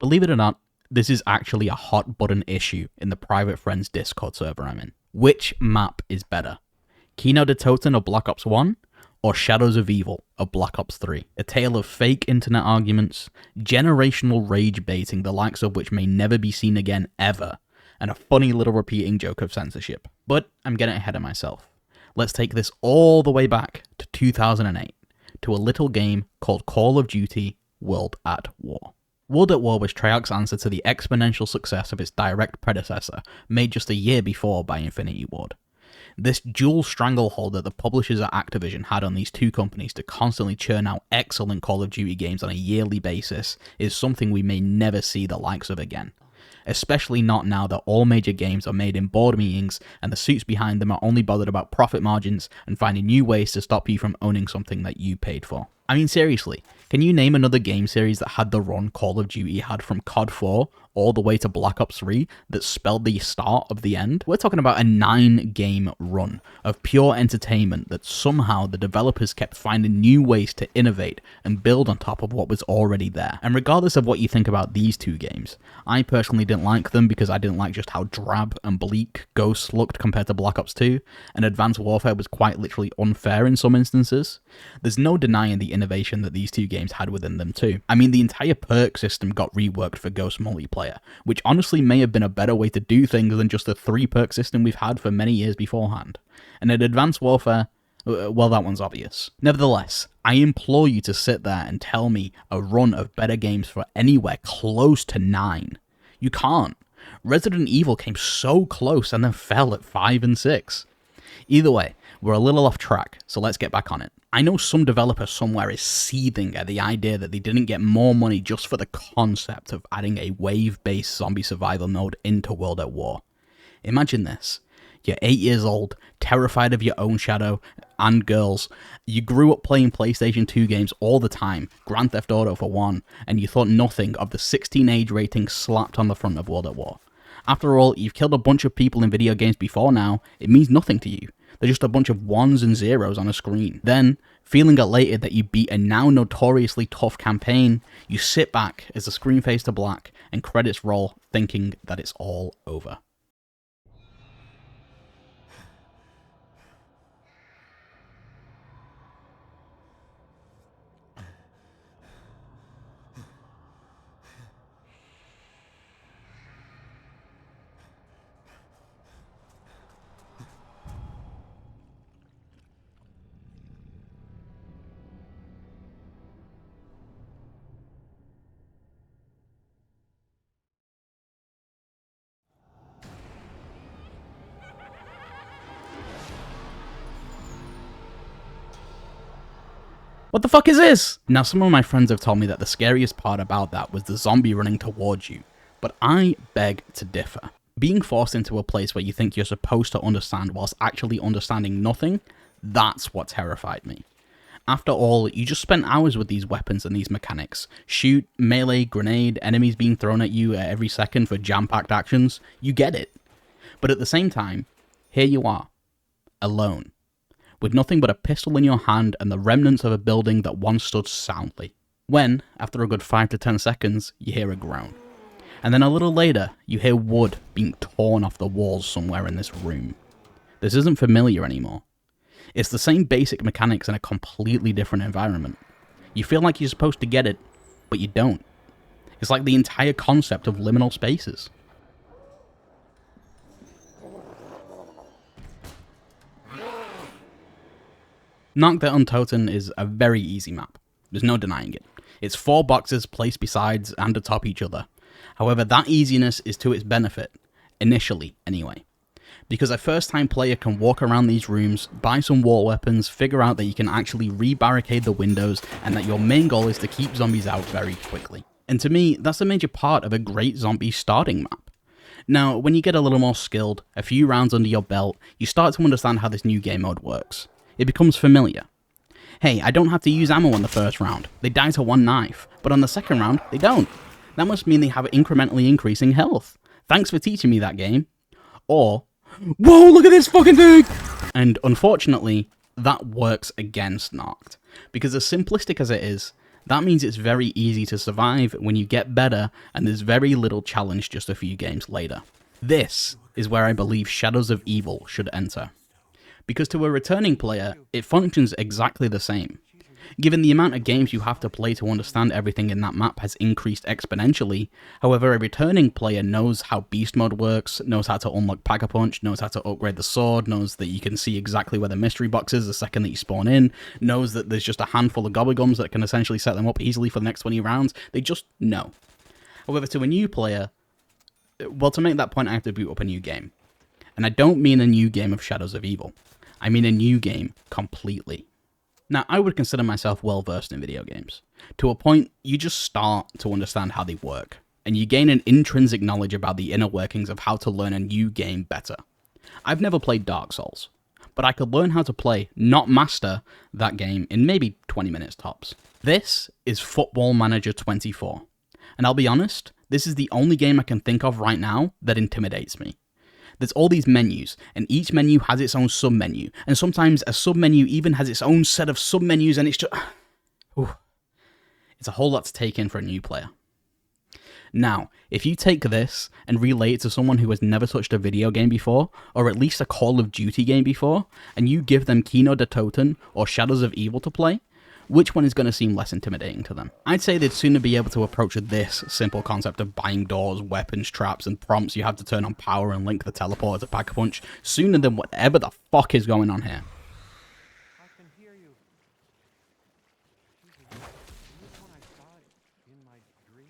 Believe it or not, this is actually a hot button issue in the private friends Discord server I'm in. Which map is better? Kino de Toten of Black Ops 1 or Shadows of Evil of Black Ops 3? A tale of fake internet arguments, generational rage baiting the likes of which may never be seen again ever, and a funny little repeating joke of censorship. But I'm getting ahead of myself. Let's take this all the way back to 2008, to a little game called Call of Duty World at War. World at War was Treyarch's answer to the exponential success of its direct predecessor, made just a year before by Infinity Ward. This dual stranglehold that the publishers at Activision had on these two companies to constantly churn out excellent Call of Duty games on a yearly basis is something we may never see the likes of again. Especially not now that all major games are made in board meetings and the suits behind them are only bothered about profit margins and finding new ways to stop you from owning something that you paid for. I mean, seriously, can you name another game series that had the run Call of Duty had from COD 4 all the way to Black Ops 3 that spelled the start of the end? We're talking about a 9-game run of pure entertainment that somehow the developers kept finding new ways to innovate and build on top of what was already there. And regardless of what you think about these two games, I personally didn't like them because I didn't like just how drab and bleak Ghosts looked compared to Black Ops 2, and Advanced Warfare was quite literally unfair in some instances. There's no denying the innovation that these two games had within them too. I mean, the entire perk system got reworked for Ghost multiplayer, which honestly may have been a better way to do things than just the 3 perk system we've had for many years beforehand. And in Advanced Warfare, well, that one's obvious. Nevertheless, I implore you to sit there and tell me a run of better games for anywhere close to 9. You can't. Resident Evil came so close and then fell at 5 and 6. Either way, we're a little off track, so let's get back on it. I know some developer somewhere is seething at the idea that they didn't get more money just for the concept of adding a wave-based zombie survival mode into World at War. Imagine this. You're 8 years old, terrified of your own shadow and girls. You grew up playing PlayStation 2 games all the time, Grand Theft Auto for one, and you thought nothing of the 16 age rating slapped on the front of World at War. After all, you've killed a bunch of people in video games before now, it means nothing to you. They're just a bunch of 1s and 0s on a screen. Then, feeling elated that you beat a now notoriously tough campaign, you sit back as the screen fades to black and credits roll, thinking that it's all over. What the fuck is this? Now, some of my friends have told me that the scariest part about that was the zombie running towards you, but I beg to differ. Being forced into a place where you think you're supposed to understand whilst actually understanding nothing, that's what terrified me. After all, you just spent hours with these weapons and these mechanics. Shoot, melee, grenade, enemies being thrown at you every second for jam-packed actions. You get it. But at the same time, here you are, alone, with nothing but a pistol in your hand and the remnants of a building that once stood soundly. When, after a good 5 to 10 seconds, you hear a groan. And then a little later, you hear wood being torn off the walls somewhere in this room. This isn't familiar anymore. It's the same basic mechanics in a completely different environment. You feel like you're supposed to get it, but you don't. It's like the entire concept of liminal spaces. Nacht der Untoten is a very easy map. There's no denying it. It's 4 boxes placed beside and atop each other. However, that easiness is to its benefit, initially anyway. Because a first-time player can walk around these rooms, buy some war weapons, figure out that you can actually re-barricade the windows, and that your main goal is to keep zombies out very quickly. And to me, that's a major part of a great zombie starting map. Now, when you get a little more skilled, a few rounds under your belt, you start to understand how this new game mode works. It becomes familiar. Hey, I don't have to use ammo on the first round. They die to 1 knife, but on the second round, they don't. That must mean they have incrementally increasing health. Thanks for teaching me that game. Or, whoa, look at this fucking thing! And unfortunately, that works against Nacht. Because as simplistic as it is, That means it's very easy to survive when you get better and there's very little challenge just a few games later. This is where I believe Shadows of Evil should enter. Because to a returning player, it functions exactly the same. Given the amount of games you have to play to understand everything in that map has increased exponentially, however, a returning player knows how Beast Mode works, knows how to unlock Pack-a-Punch, knows how to upgrade the sword, knows that you can see exactly where the mystery box is the second that you spawn in, knows that there's just a handful of Gobblegums that can essentially set them up easily for the next 20 rounds. They just know. However, to a new player, well, to make that point, I have to boot up a new game. And I don't mean a new game of Shadows of Evil. I mean a new game completely. Now, I would consider myself well versed in video games. To a point, you just start to understand how they work, and you gain an intrinsic knowledge about the inner workings of how to learn a new game better. I've never played Dark Souls, but I could learn how to play, not master, that game in maybe 20 minutes tops. This is Football Manager 24, and I'll be honest, this is the only game I can think of right now that intimidates me. There's all these menus, and each menu has its own sub-menu, and sometimes a sub-menu even has its own set of sub-menus, and it's just... It's a whole lot to take in for a new player. Now, if you take this and relay it to someone who has never touched a video game before, or at least a Call of Duty game before, and you give them Kino der Toten or Shadows of Evil to play, which one is going to seem less intimidating to them? I'd say they'd sooner be able to approach this simple concept of buying doors, weapons, traps, and prompts you have to turn on power and link the teleporter to Pack-a-Punch sooner than whatever the fuck is going on here. I can hear you. Jesus, is this one I saw in my dream?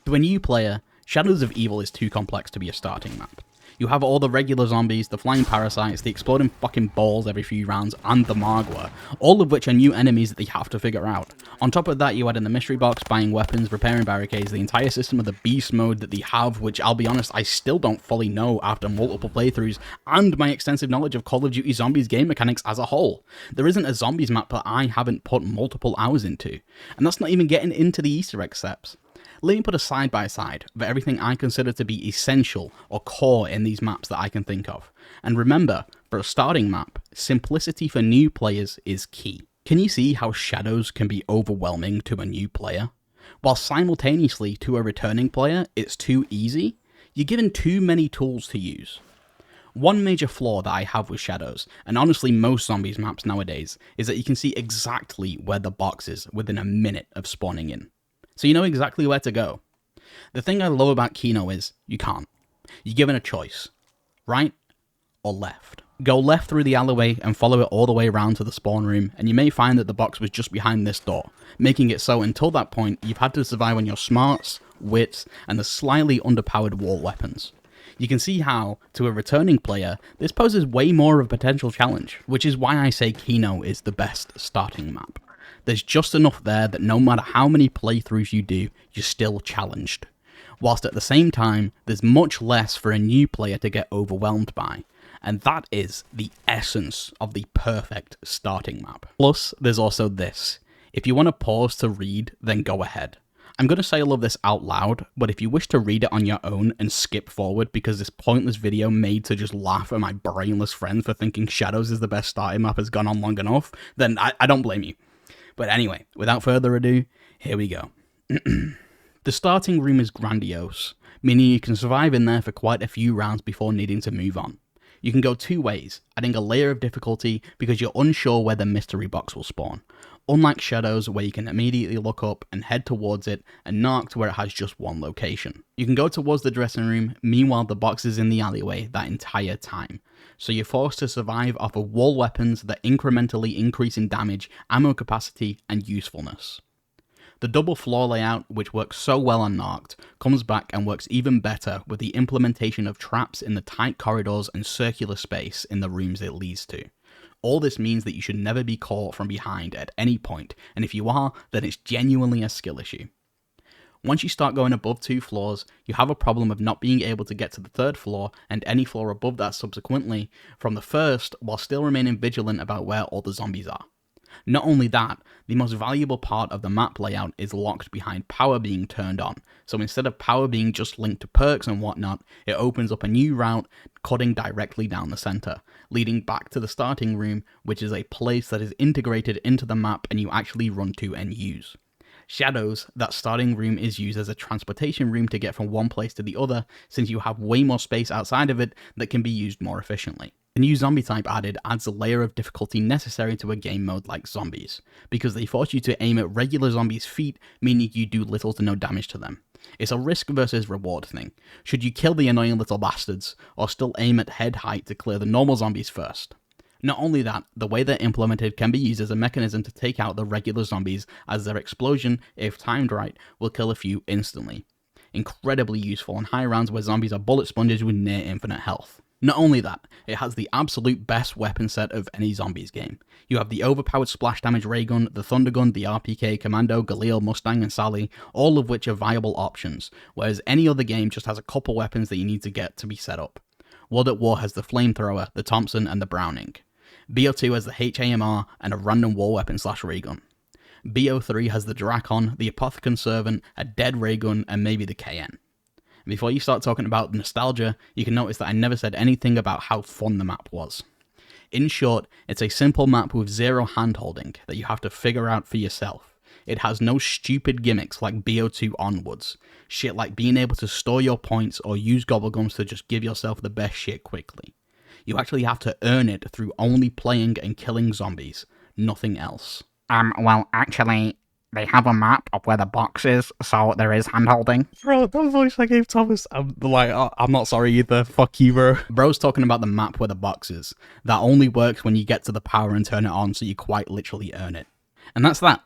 To a new player, Shadows of Evil is too complex to be a starting map. You have all the regular zombies, the flying parasites, the exploding fucking balls every few rounds, and the Margwa, all of which are new enemies that they have to figure out. On top of that, you add in the mystery box, buying weapons, repairing barricades, the entire system of the beast mode that they have, which I'll be honest, I still don't fully know after multiple playthroughs, and my extensive knowledge of Call of Duty Zombies game mechanics as a whole. There isn't a zombies map that I haven't put multiple hours into, and that's not even getting into the Easter egg steps. Let me put a side by side of everything I consider to be essential or core in these maps that I can think of. And remember, for a starting map, simplicity for new players is key. Can you see how Shadows can be overwhelming to a new player? While simultaneously to a returning player, it's too easy, you're given too many tools to use. One major flaw that I have with Shadows, and honestly most zombies maps nowadays, is that you can see exactly where the box is within a minute of spawning in. So you know exactly where to go. The thing I love about Kino is, you can't. You're given a choice. Right or left. Go left through the alleyway and follow it all the way around to the spawn room, and you may find that the box was just behind this door, making it so until that point, you've had to survive on your smarts, wits, and the slightly underpowered wall weapons. You can see how, to a returning player, this poses way more of a potential challenge, which is why I say Kino is the best starting map. There's just enough there that no matter how many playthroughs you do, you're still challenged. Whilst at the same time, there's much less for a new player to get overwhelmed by. And that is the essence of the perfect starting map. Plus, there's also this. If you want to pause to read, then go ahead. I'm going to say all of this out loud, but if you wish to read it on your own and skip forward because this pointless video made to just laugh at my brainless friend for thinking Shadows is the best starting map has gone on long enough, then I don't blame you. But anyway, without further ado, here we go. The starting room is grandiose, meaning you can survive in there for quite a few rounds before needing to move on. You can go two ways, adding a layer of difficulty because you're unsure where the mystery box will spawn. Unlike Shadows, where you can immediately look up and head towards it, and Narked, where it has just one location. You can go towards the dressing room, meanwhile the box is in the alleyway that entire time. So you're forced to survive off of wall weapons that incrementally increase in damage, ammo capacity, and usefulness. The double floor layout, which works so well on Narked, comes back and works even better with the implementation of traps in the tight corridors and circular space in the rooms it leads to. All this means that you should never be caught from behind at any point, and if you are, then it's genuinely a skill issue. Once you start going above 2 floors, you have a problem of not being able to get to the 3rd floor and any floor above that subsequently from the first, while still remaining vigilant about where all the zombies are. Not only that, the most valuable part of the map layout is locked behind power being turned on. So instead of power being just linked to perks and whatnot, it opens up a new route cutting directly down the center, leading back to the starting room, which is a place that is integrated into the map and you actually run to and use. Shadows, that starting room is used as a transportation room to get from one place to the other, since you have way more space outside of it that can be used more efficiently. The new zombie type added adds a layer of difficulty necessary to a game mode like zombies, because they force you to aim at regular zombies' feet, meaning you do little to no damage to them. It's a risk versus reward thing. Should you kill the annoying little bastards, or still aim at head height to clear the normal zombies first? Not only that, the way they're implemented can be used as a mechanism to take out the regular zombies, as their explosion, if timed right, will kill a few instantly. Incredibly useful on high rounds where zombies are bullet sponges with near infinite health. Not only that, it has the absolute best weapon set of any zombies game. You have the overpowered splash damage ray gun, the thunder gun, the RPK, Commando, Galil, Mustang, and Sally, all of which are viable options, whereas any other game just has a couple weapons that you need to get to be set up. World at War has the flamethrower, the Thompson, and the Browning. BO2 has the HAMR and a random war weapon / ray gun. BO3 has the Dracon, the Apothecon Servant, a dead ray gun, and maybe the KN. Before you start talking about nostalgia, you can notice that I never said anything about how fun the map was. In short, it's a simple map with zero handholding that you have to figure out for yourself. It has no stupid gimmicks like BO2 onwards. Shit like being able to store your points or use gobblegums to just give yourself the best shit quickly. You actually have to earn it through only playing and killing zombies, nothing else. Well, actually, they have a map of where the box is, so there is handholding. Bro, that voice I gave Thomas, I'm like, oh, I'm not sorry either, fuck you, bro. Bro's talking about the map where the box is. That only works when you get to the power and turn it on, so you quite literally earn it. And that's that.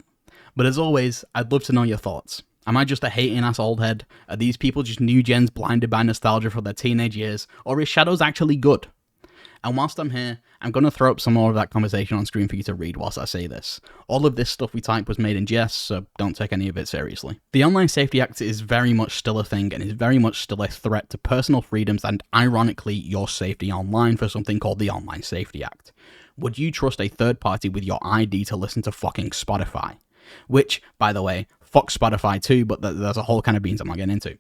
But as always, I'd love to know your thoughts. Am I just a hating ass old head? Are these people just new gens blinded by nostalgia for their teenage years? Or is Shadows actually good? And whilst I'm here, I'm going to throw up some more of that conversation on screen for you to read whilst I say this. All of this stuff we type was made in jest, so don't take any of it seriously. The Online Safety Act is very much still a thing and is very much still a threat to personal freedoms and, ironically, your safety online for something called the Online Safety Act. Would you trust a third party with your ID to listen to fucking Spotify? Which, by the way, fuck Spotify too, but there's a whole kind of beans I'm not getting into.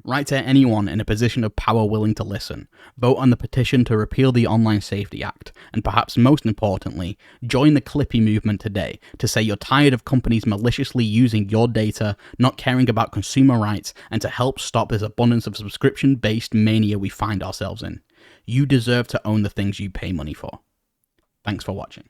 Write to anyone in a position of power willing to listen. Vote on the petition to repeal the Online Safety Act. And perhaps most importantly, join the Clippy movement today to say you're tired of companies maliciously using your data, not caring about consumer rights, and to help stop this abundance of subscription-based mania we find ourselves in. You deserve to own the things you pay money for. Thanks for watching.